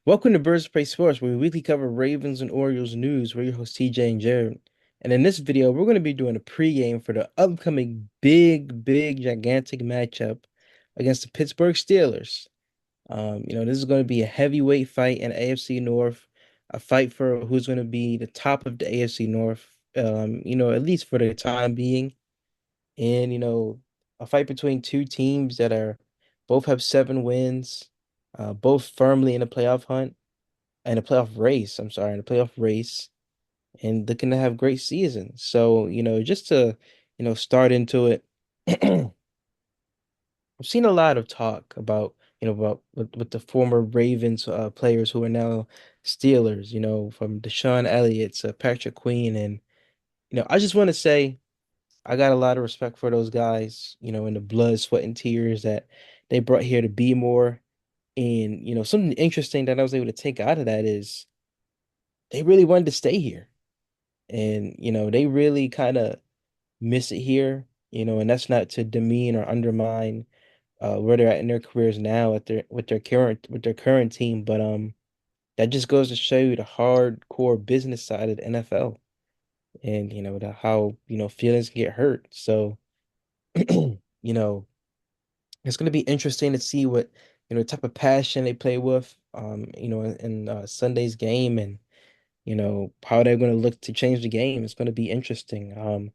Welcome to Birds of Prey Sports, where we weekly cover Ravens and Orioles news. We're your hosts, TJ and Jared. And in this video, we're going to be doing a pregame for the upcoming big, gigantic matchup against the Pittsburgh Steelers. This is going to be a heavyweight fight in AFC North, a fight for who's going to be the top of the AFC North, at least for the time being. And, a fight between two teams that are both have 7 wins, both firmly in the playoff hunt in a playoff race. I'm sorry, in a playoff race, and looking to have great seasons. So, just to, start into it, I've seen a lot of talk about, about with the former Ravens players who are now Steelers, from Deshaun Elliott to Patrick Queen. And, I just want to say I got a lot of respect for those guys, in the blood, sweat, and tears that they brought here to be more. And, something interesting that I was able to take out of that is they really wanted to stay here. And they really kind of miss it here, and that's not to demean or undermine where they're at in their careers now at their with their current team, but that just goes to show you the hardcore business side of the NFL, and the how feelings can get hurt. So you know it's going to be interesting to see what type of passion they play with in Sunday's game, and how they're going to look to change the game. It's going to be interesting.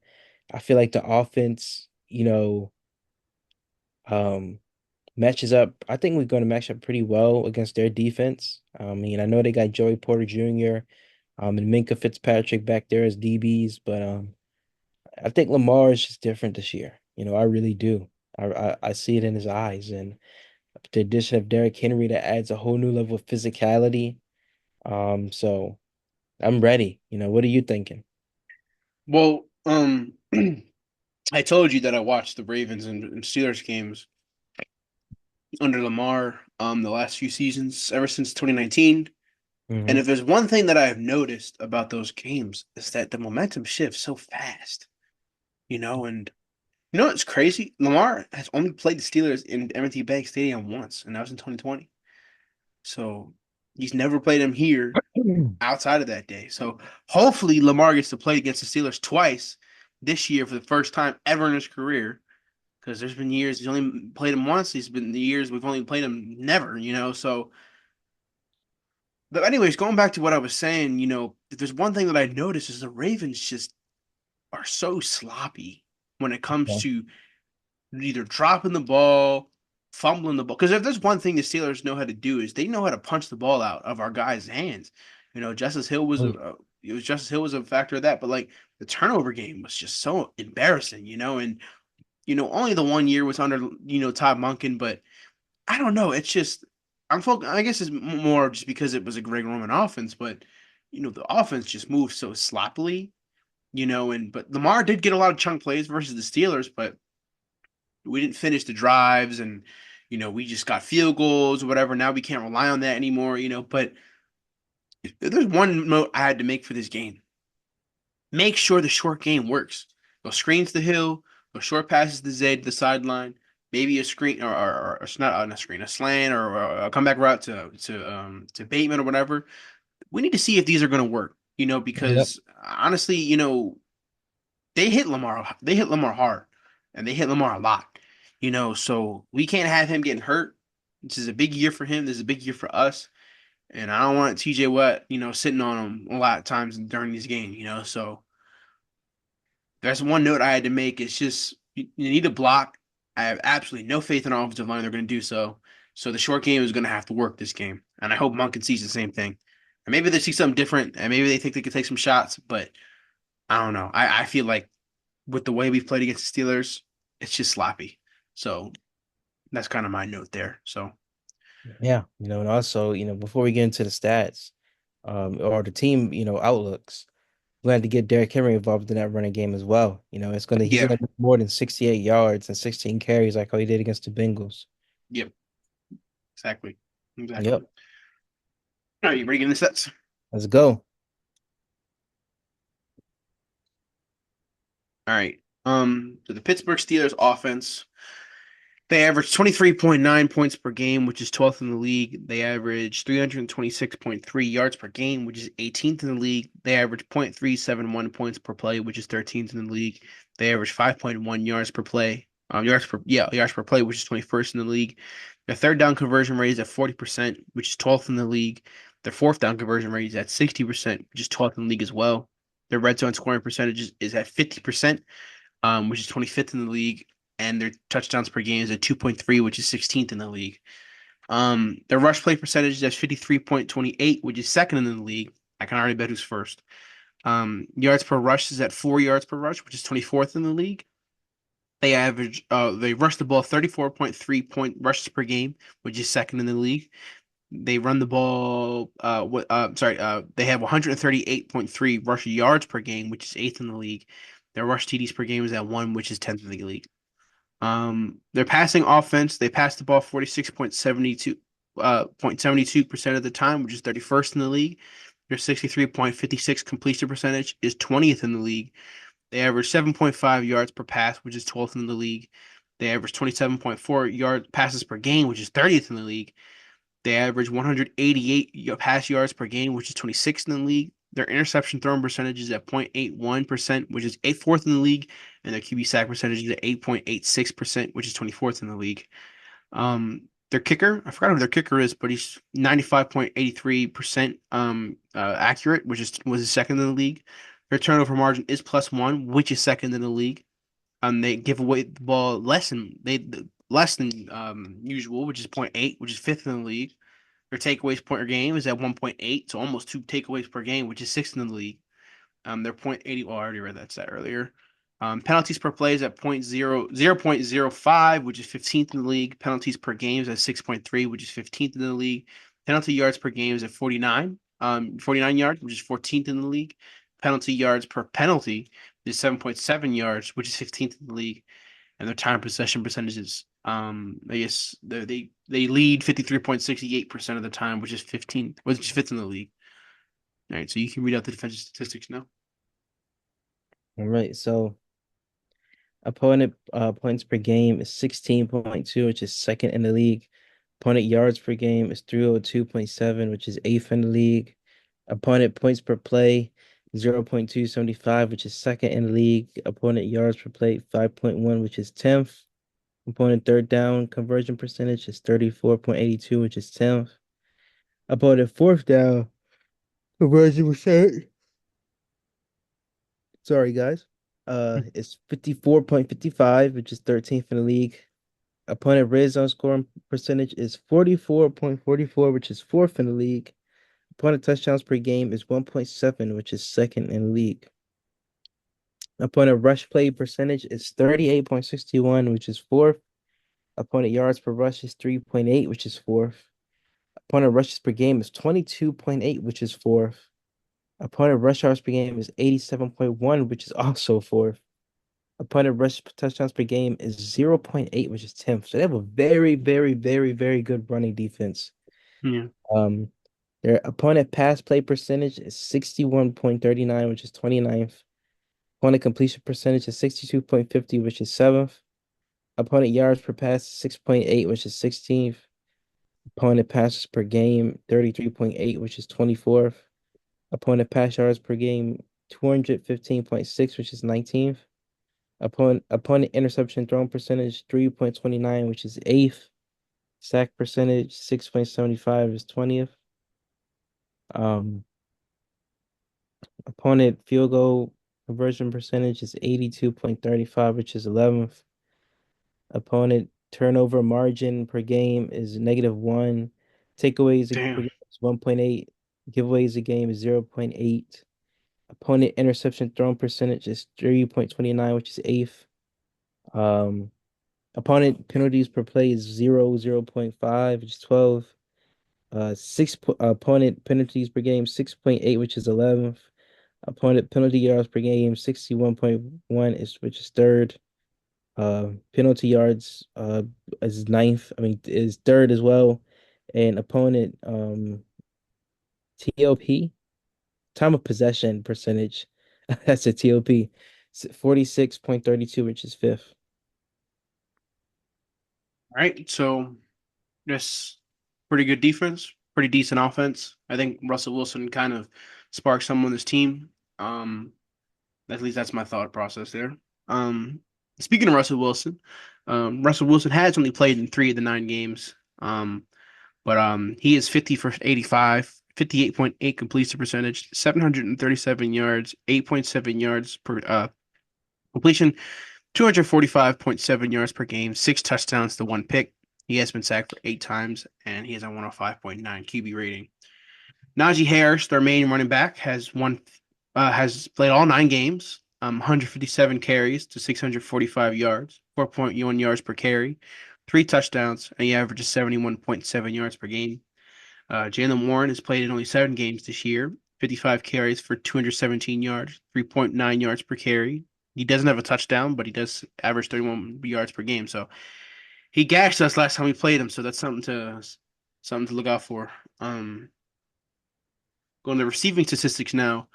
I feel like the offense, um, matches up. I think we're going to match up pretty well against their defense. I mean, I know they got Joey Porter Jr. And Minka Fitzpatrick back there as DBs, but I think Lamar is just different this year. I really do. I see it in his eyes, and the addition of Derrick Henry that adds a whole new level of physicality. So I'm ready. What are you thinking? Well, I told you that I watched the Ravens and Steelers games under Lamar the last few seasons, ever since 2019. And Hmm. if there's one thing that I've noticed about those games is that the momentum shifts so fast, and it's crazy. Lamar has only played the Steelers in M&T Bank Stadium once, and that was in 2020. So he's never played them here outside of that day. So hopefully Lamar gets to play against the Steelers twice this year for the first time ever in his career. Because there's been years he's only played him once. He's been the years we've only played him never. So, but anyways, going back to what I was saying, if there's one thing that I noticed is the Ravens just are so sloppy when it comes Okay. to either dropping the ball, fumbling the ball. Because if there's one thing the Steelers know how to do is they know how to punch the ball out of our guys' hands. Justice Hill was Justice Hill was a factor of that, but like the turnover game was just so embarrassing. And only the one year was under Todd Monken, but I don't know. It's just I guess it's more just because it was a Greg Roman offense, but the offense just moved so sloppily. And but Lamar did get a lot of chunk plays versus the Steelers, but we didn't finish the drives, and we just got field goals or whatever. Now we can't rely on that anymore. But if there's one note I had to make for this game: make sure the short game works. Those screens to Hill, those short passes to Zay to the sideline, maybe a screen or it's not on a screen, a slant or a comeback route to Bateman or whatever. We need to see if these are going to work. Yep. Because honestly, they hit Lamar hard, and they hit Lamar a lot. So we can't have him getting hurt. This is a big year for him. This is a big year for us. And I don't want TJ Watt, sitting on him a lot of times during these games. So that's one note I had to make. It's just you need a block. I have absolutely no faith in our offensive line. They're going to do so. So the short game is going to have to work this game, and I hope Monken sees the same thing. And maybe they see something different, and maybe they think they could take some shots. But I don't know. I feel like with the way we've played against the Steelers, it's just sloppy. So that's kind of my note there. So Yeah, and also, before we get into the stats, or the team, outlooks, we had to get Derrick Henry involved in that running game as well. He's yeah, gonna do more than 68 yards and 16 carries like how he did against the Bengals. yep, exactly, exactly. Yep. All right, you ready to get in the sets? Let's go. All right. So the Pittsburgh Steelers offense They average 23.9 points per game, which is 12th in the league. They average 326.3 yards per game, which is 18th in the league. They average 0.371 points per play, which is 13th in the league. They average 5.1 yards per play. Yards per play, which is 21st in the league. Their third down conversion rate is at 40%, which is 12th in the league. Their fourth down conversion rate is at 60%, which is 12th in the league as well. Their red zone scoring percentage is at 50%, which is 25th in the league, and their touchdowns per game is at 2.3, which is 16th in the league. Their rush play percentage is at 53.28, which is second in the league. I can already bet who's first. Yards per rush is at 4 yards per rush, which is 24th in the league. They rush the ball 34.3 point rushes per game, which is second in the league. They run the ball, they have 138.3 rush yards per game, which is eighth in the league. Their rush TDs per game is at one, which is 10th in the league. Their passing offense, they pass the ball 46.72% of the time, which is 31st in the league. Their 63.56 completion percentage is 20th in the league. They average 7.5 yards per pass, which is 12th in the league. They average 27.4 yard passes per game, which is 30th in the league. They average 188 pass yards per game, which is 26th in the league. Their interception thrown percentage is at 0.81%, which is fourth in the league, and their QB sack percentage is at 8.86%, which is 24th in the league. Their kicker, I forgot who their kicker is, but he's 95.83% accurate, was his second in the league. Their turnover margin is +1, which is second in the league. They give away the ball less than usual, which is zero point 0.8, which is fifth in the league. Their takeaways per game is at 1.8, so almost two takeaways per game, which is sixth in the league. They're 0.80. Well, I already read that stat earlier. Penalties per play is at 0.05, which is 15th in the league. Penalties per game is at 6.3, which is 15th in the league. Penalty yards per game is at 49 yards, which is 14th in the league. Penalty yards per penalty is 7.7 yards, which is 15th in the league. And their time possession percentages, I guess they lead 53.68% of the time, which is fifth in the league. All right, so you can read out the defensive statistics now. All right, so opponent points per game is 16.2, which is second in the league. Opponent yards per game is 302.7, which is eighth in the league. Opponent points per play 0.275, which is second in the league. Opponent yards per play 5.1, which is 10th. Opponent third down conversion percentage is 34.82, which is 10th. Opponent fourth down conversion percentage, sorry guys, it's 54.55, which is 13th in the league. Opponent red zone scoring percentage is 44.44, which is fourth in the league. Opponent touchdowns per game is 1.7, which is second in the league. Opponent rush play percentage is 38.61, which is fourth. Opponent yards per rush is 3.8, which is fourth. Opponent rushes per game is 22.8, which is fourth. Opponent rush yards per game is 87.1, which is also fourth. Opponent rush touchdowns per game is 0.8, which is 10th. So they have a very, very, very, very good running defense. Yeah. Um, their opponent pass play percentage is 61.39, which is 29th. Opponent completion percentage is 62.50, which is 7th. Opponent yards per pass is 6.8, which is 16th. Opponent passes per game, 33.8, which is 24th. Opponent pass yards per game, 215.6, which is 19th. Opponent interception thrown percentage, 3.29, which is 8th. Sack percentage, 6.75 is 20th. Um, Opponent field goal conversion percentage is 82.35, which is 11th. Opponent turnover margin per game is -1. Takeaways per Damn. game is 1.8. Giveaways a game is 0.8. Opponent interception thrown percentage is 3.29, which is eighth. Um, Opponent penalties per play is 0.5, which is 12. Opponent penalties per game, 6.8, which is 11th. Opponent penalty yards per game, 61.1 which is third. Penalty yards is ninth. I mean is third as well. And opponent TOP, time of possession percentage. That's a TOP. 46.32, which is fifth. All right, so just pretty good defense, pretty decent offense. I think Russell Wilson kind of sparked some on this team. Um, at least that's my thought process there. Um, speaking of Russell Wilson has only played in 3 of the 9 games. But he is 50 for 85, 58.8 completion percentage, 737 yards, 8.7 yards per completion, 245.7 yards per game, 6 touchdowns to 1 pick. He has been sacked for 8 times, and he has a 105.9 QB rating. Najee Harris, their main running back, has played all 9 games, 157 carries to 645 yards, 4.1 yards per carry, 3 touchdowns, and he averages 71.7 yards per game. Jalen Warren has played in only 7 games this year, 55 carries for 217 yards, 3.9 yards per carry. He doesn't have a touchdown, but he does average 31 yards per game. So he gashed us last time we played him, so that's something to look out for. Going to receiving statistics now.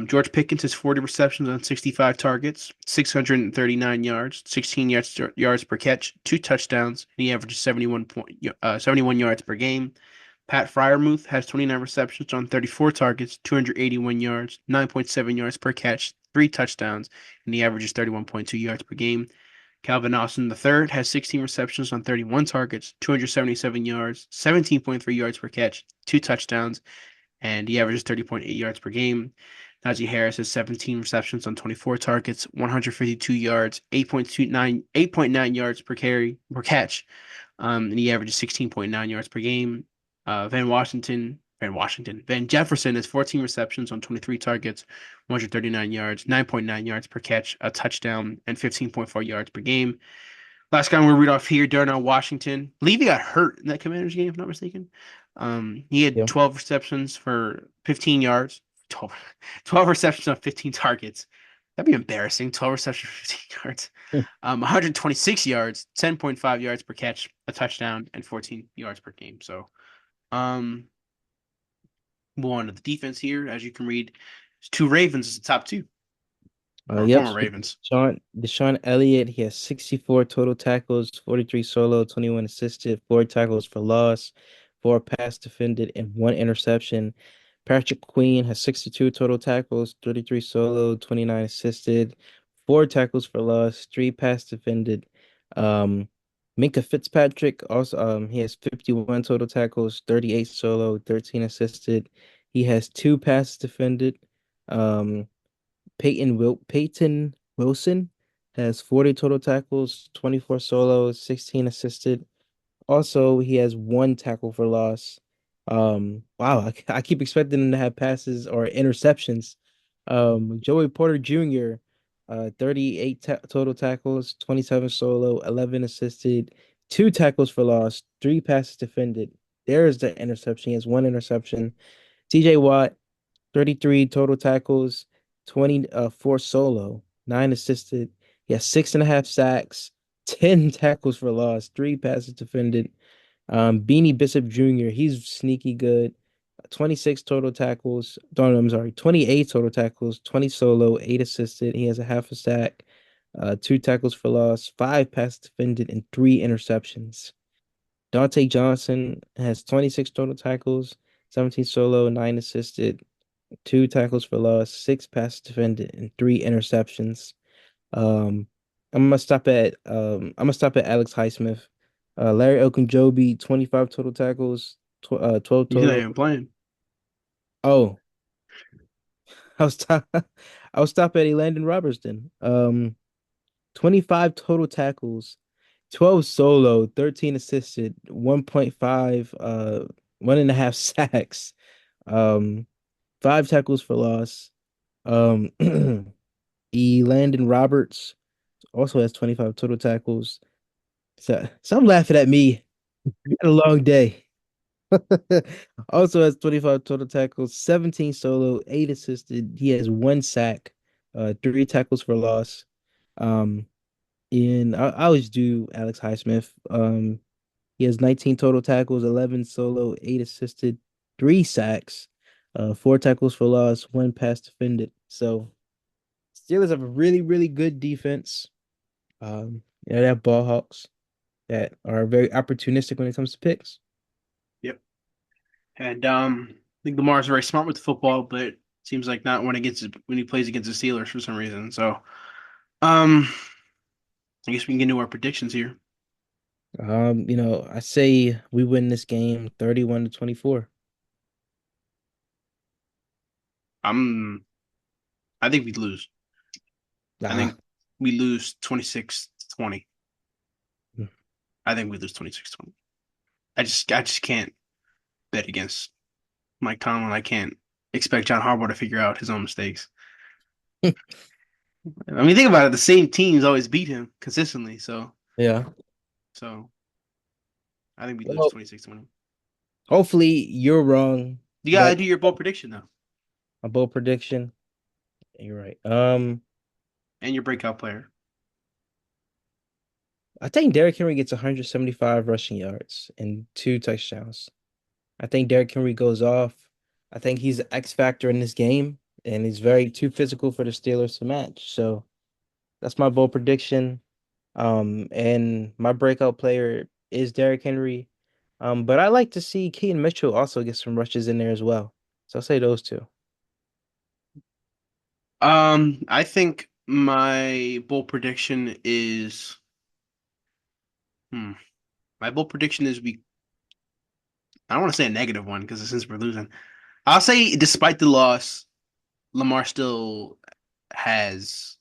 George Pickens has 40 receptions on 65 targets, 639 yards, 16 yards per catch, 2 touchdowns, and he averages 71 yards per game. Pat Fryermuth has 29 receptions on 34 targets, 281 yards, 9.7 yards per catch, 3 touchdowns, and he averages 31.2 yards per game. Calvin Austin III has 16 receptions on 31 targets, 277 yards, 17.3 yards per catch, 2 touchdowns, and he averages 30.8 yards per game. Najee Harris has 17 receptions on 24 targets, 152 yards, 8.9 yards per catch, and he averages 16.9 yards per game. Van Jefferson has 14 receptions on 23 targets, 139 yards, 9.9 yards per catch, a touchdown, and 15.4 yards per game. Last guy we'll read off here, Darnell Washington. I believe he got hurt in that Commanders game, if I'm not mistaken. He had Yeah. 12 receptions for 15 yards. 12, 12 receptions on 15 targets. That'd be embarrassing. 12 receptions for 15 yards. 126 yards, 10.5 yards per catch, a touchdown, and 14 yards per game. So, um, move on to the defense here. As you can read, it's 2 Ravens is the top two, or Yep. former So Ravens. Deshaun Elliott, he has 64 total tackles, 43 solo, 21 assisted, 4 tackles for loss, 4 pass defended, and 1 interception. Patrick Queen has 62 total tackles, 33 solo, 29 assisted, 4 tackles for loss, 3 pass defended. Um, Minka Fitzpatrick also he has 51 total tackles, 38 solo, 13 assisted. He has 2 passes defended. Um, Peyton Wilson has 40 total tackles, 24 solos, 16 assisted. Also, he has 1 tackle for loss. Wow, I keep expecting him to have passes or interceptions. Joey Porter Jr., 38 ta total tackles, 27 solo, 11 assisted, 2 tackles for loss, 3 passes defended. There's the interception. He has 1 interception. TJ Watt, 33 total tackles, 24 solo, 9 assisted. He has 6.5 sacks, 10 tackles for loss, 3 passes defended. Beanie Bishop Jr., he's sneaky good. 26 total tackles. No, no, I'm sorry, 28 total tackles, 20 solo, 8 assisted. He has a half a sack, 2 tackles for loss, 5 passes defended, and 3 interceptions. Dante Johnson has 26 total tackles, 17 solo, 9 assisted, 2 tackles for loss, 6 passes defended, and 3 interceptions. Um, I'm gonna stop at Alex Highsmith. Larry Ogunjobi, 25 total tackles, 12 He's not total. even playing. Oh, I'll stop. I'll stop at Elandon Robertson. 25 total tackles, 12 solo, 13 assisted, 1.5, 1.5 sacks, um, 5 tackles for loss. Um, Landon Roberts also has 25 total tackles. So some laughing at me. You had a long day. Also has 25 total tackles, 17 solo, 8 assisted. He has 1 sack, 3 tackles for loss. Um, and I always do Alex Highsmith. He has 19 total tackles, 11 solo, 8 assisted, 3 sacks, 4 tackles for loss, 1 pass defended. So Steelers have a really, really good defense. They have ball hawks. that are very opportunistic when it comes to picks. Yep. And I think Lamar's very smart with the football, but seems like not when he plays against the Steelers for some reason. So um, I guess we can get into our predictions here. I say we win this game 31-24. I'm I think we lose. I Ah, think we lose 26-20. I think we lose 26-20. I just can't bet against Mike Tomlin. I can't expect John Harbaugh to figure out his own mistakes. I mean, think about it. The same teams always beat him consistently. yeah. So I think we lose Well, 26-20. hopefully you're wrong, You gotta but do your bold prediction though, a bold prediction. You're right. and your breakout player. I think Derrick Henry gets 175 rushing yards and 2 touchdowns. I think Derrick Henry goes off. I think he's the X factor in this game, and he's very too physical for the Steelers to match. So that's my bold prediction. And my breakout player is Derrick Henry. But I like to see Keaton Mitchell also get some rushes in there as well. So I'll say those two. I think my bold prediction is hmm, my bold prediction is we. I don't want to say a negative one because since we're losing, I'll say despite the loss, Lamar still has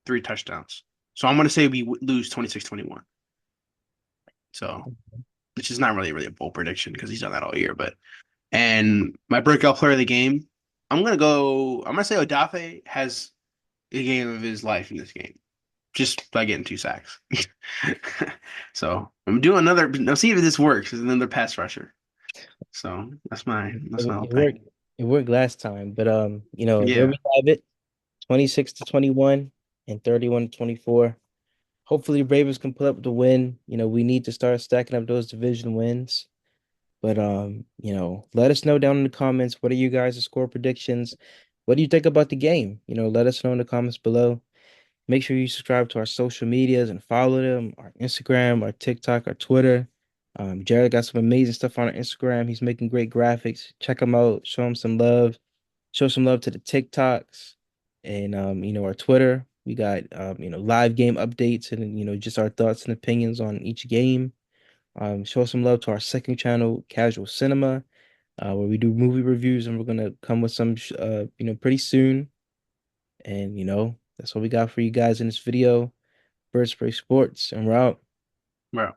3 touchdowns. So I'm going to say we lose 26-21. So, which is not really a bold prediction because he's done that all year. But and my breakout player of the game, I'm gonna say Odafe has a game of his life in this game, just by getting 2 sacks. So I'm doing another. I'll see if this works. As another pass rusher. So that's my whole It thing. worked. It worked last time, but there Yeah. we have it. 26-21 and 31-24. Hopefully Ravens can pull up the win. We need to start stacking up those division wins. But let us know down in the comments, what are you guys' score predictions? What do you think about the game? Let us know in the comments below. Make sure you subscribe to our social medias and follow them, our Instagram, our TikTok, our Twitter. Jared got some amazing stuff on our Instagram. He's making great graphics. Check him out, show him some love. Show some love to the TikToks and our Twitter. We got live game updates and just our thoughts and opinions on each game. Show some love to our second channel, Casual Cinema, where we do movie reviews, and we're gonna come with some pretty soon. And that's what we got for you guys in this video. Bird Spray Sports, and we're out. Bro.